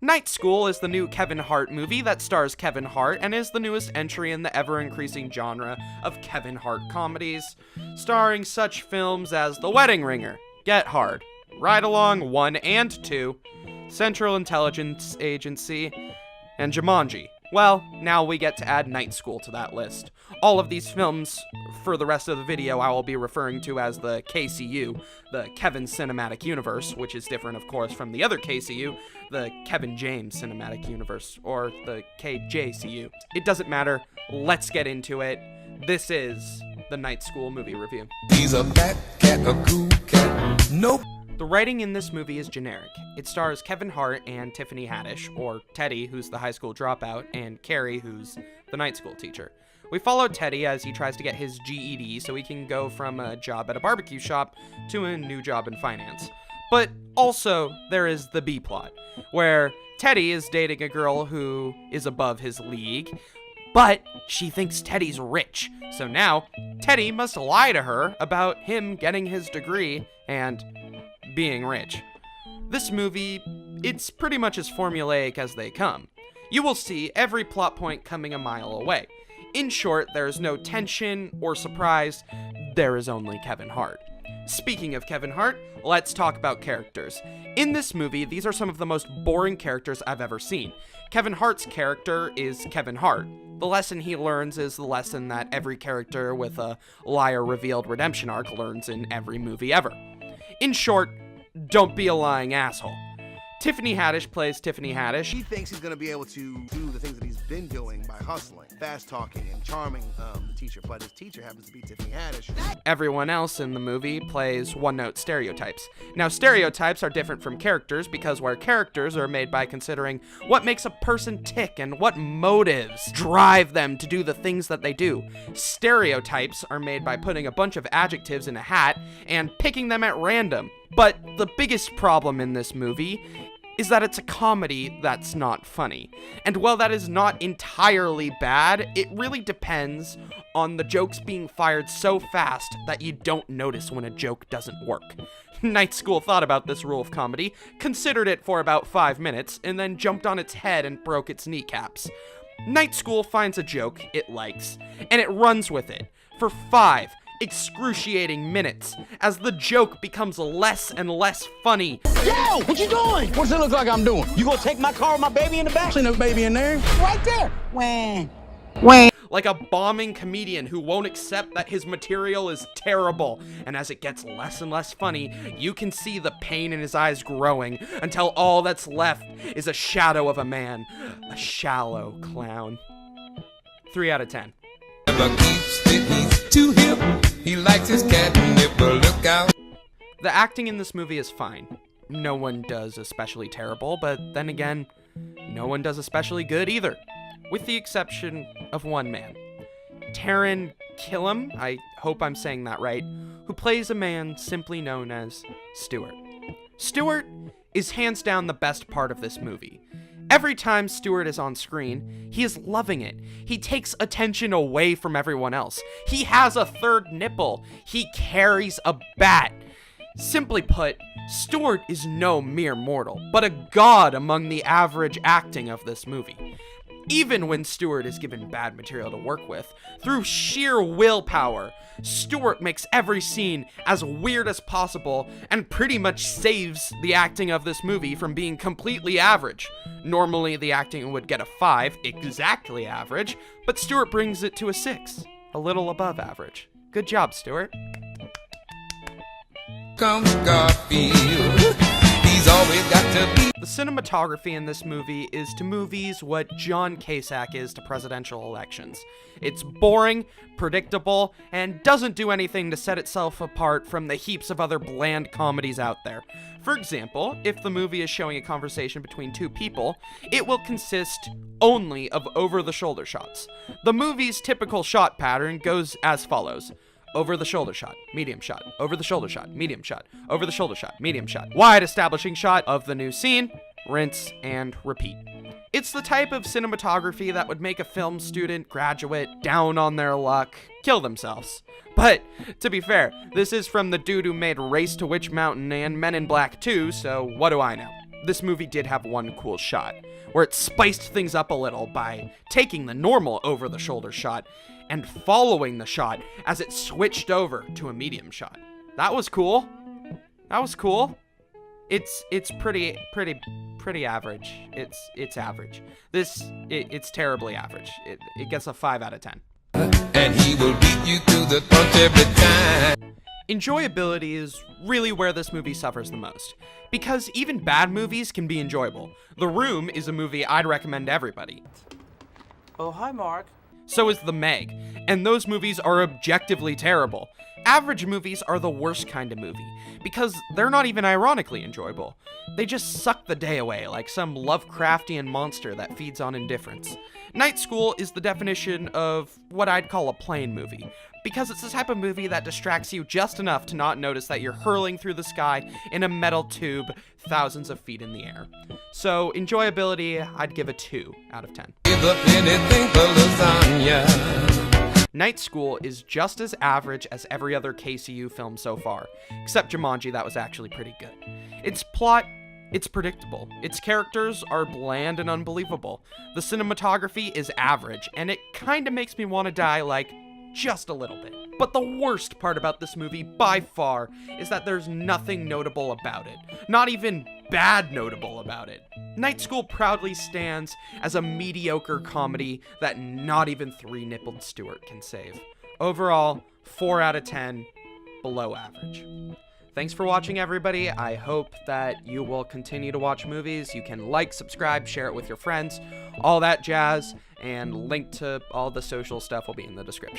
Night School is the new Kevin Hart movie that stars Kevin Hart and is the newest entry in the ever-increasing genre of Kevin Hart comedies, starring such films as The Wedding Ringer, Get Hard, Ride Along 1 and 2, Central Intelligence Agency, and Jumanji. Well, now we get to add Night School to that list. All of these films, for the rest of the video, I will be referring to as the KCU, the Kevin Cinematic Universe, which is different, of course, from the other KCU, the Kevin James Cinematic Universe, or the KJCU. It doesn't matter. Let's get into it. This is the Night School movie review. He's a fat cat, a cool cat. Nope. The writing in this movie is generic. It stars Kevin Hart and Tiffany Haddish, or Teddy, who's the high school dropout, and Carrie, who's the night school teacher. We follow Teddy as he tries to get his GED so he can go from a job at a barbecue shop to a new job in finance. But also, there is the B-plot, where Teddy is dating a girl who is above his league, but she thinks Teddy's rich. So now, Teddy must lie to her about him getting his degree and being rich. This movie, it's pretty much as formulaic as they come. You will see every plot point coming a mile away. In short, there is no tension or surprise, there is only Kevin Hart. Speaking of Kevin Hart, let's talk about characters. In this movie, these are some of the most boring characters I've ever seen. Kevin Hart's character is Kevin Hart. The lesson he learns is the lesson that every character with a liar-revealed redemption arc learns in every movie ever. In short, don't be a lying asshole. Tiffany Haddish plays Tiffany Haddish. He thinks he's going to be able to do the things that he's been doing by hustling, fast-talking, and charming the teacher, but his teacher happens to be Tiffany Haddish. Everyone else in the movie plays one-note stereotypes. Now, stereotypes are different from characters because where characters are made by considering what makes a person tick and what motives drive them to do the things that they do. Stereotypes are made by putting a bunch of adjectives in a hat and picking them at random. But the biggest problem in this movie is that it's a comedy that's not funny. And while that is not entirely bad, it really depends on the jokes being fired so fast that you don't notice when a joke doesn't work. Night School thought about this rule of comedy, considered it for about 5 minutes, and then jumped on its head and broke its kneecaps. Night School finds a joke it likes, and it runs with it for 5 excruciating minutes as the joke becomes less and less funny. Yo, what you doing? What does it look like I'm doing? You gonna take my car with my baby in the back? Ain't no baby in there. Right there. Wah. Like a bombing comedian who won't accept that his material is terrible. And as it gets less and less funny, you can see the pain in his eyes growing until all that's left is a shadow of a man. A shallow clown. 3 out of 10. Never keeps it, he's too hip. He likes his catnip, but look out. The acting in this movie is fine. No one does especially terrible, but then again, no one does especially good either. With the exception of one man. Taron Killam, I hope I'm saying that right, who plays a man simply known as Stuart. Stuart is hands down the best part of this movie. Every time Stuart is on screen, he is loving it. He takes attention away from everyone else. He has a third nipple. He carries a bat. Simply put, Stuart is no mere mortal, but a god among the average acting of this movie. Even when Stuart is given bad material to work with, through sheer willpower, Stuart makes every scene as weird as possible and pretty much saves the acting of this movie from being completely average. Normally, the acting would get a 5, exactly average, but Stuart brings it to a 6, a little above average. Good job, Stuart. Comes Garfield. He's always got to be. The cinematography in this movie is to movies what John Cusack is to presidential elections. It's boring, predictable, and doesn't do anything to set itself apart from the heaps of other bland comedies out there. For example, if the movie is showing a conversation between 2 people, it will consist only of over-the-shoulder shots. The movie's typical shot pattern goes as follows. Over the shoulder shot, medium shot, over the shoulder shot, medium shot, over the shoulder shot, medium shot, wide establishing shot of the new scene, rinse and repeat. It's the type of cinematography that would make a film student graduate down on their luck kill themselves. But, to be fair, this is from the dude who made Race to Witch Mountain and Men in Black 2, so what do I know? this movie did have one cool shot, where it spiced things up a little by taking the normal over-the-shoulder shot and following the shot as it switched over to a medium shot. That was cool. That was cool. It's pretty average. It's average. It's terribly average. It gets a 5 out of 10. And he will beat you to the punch every time. Enjoyability is really where this movie suffers the most, because even bad movies can be enjoyable. The Room is a movie I'd recommend to everybody. Oh, hi, Mark. So is The Meg, and those movies are objectively terrible. Average movies are the worst kind of movie, because they're not even ironically enjoyable. They just suck the day away like some Lovecraftian monster that feeds on indifference. Night School is the definition of what I'd call a plain movie, because it's the type of movie that distracts you just enough to not notice that you're hurling through the sky in a metal tube thousands of feet in the air. So, enjoyability, I'd give a 2 out of 10. Give up anything for lasagna. Night School is just as average as every other KCU film so far, except Jumanji, that was actually pretty good. Its plot, it's predictable. Its characters are bland and unbelievable. The cinematography is average, and it kinda makes me want to die, like, just a little bit. But the worst part about this movie, by far, is that there's nothing notable about it. Not even bad notable about it. Night School proudly stands as a mediocre comedy that not even Three-Nippled Stewart can save. Overall, 4 out of 10, below average. Thanks for watching, everybody. I hope that you will continue to watch movies. You can like, subscribe, share it with your friends, all that jazz, and link to all the social stuff will be in the description.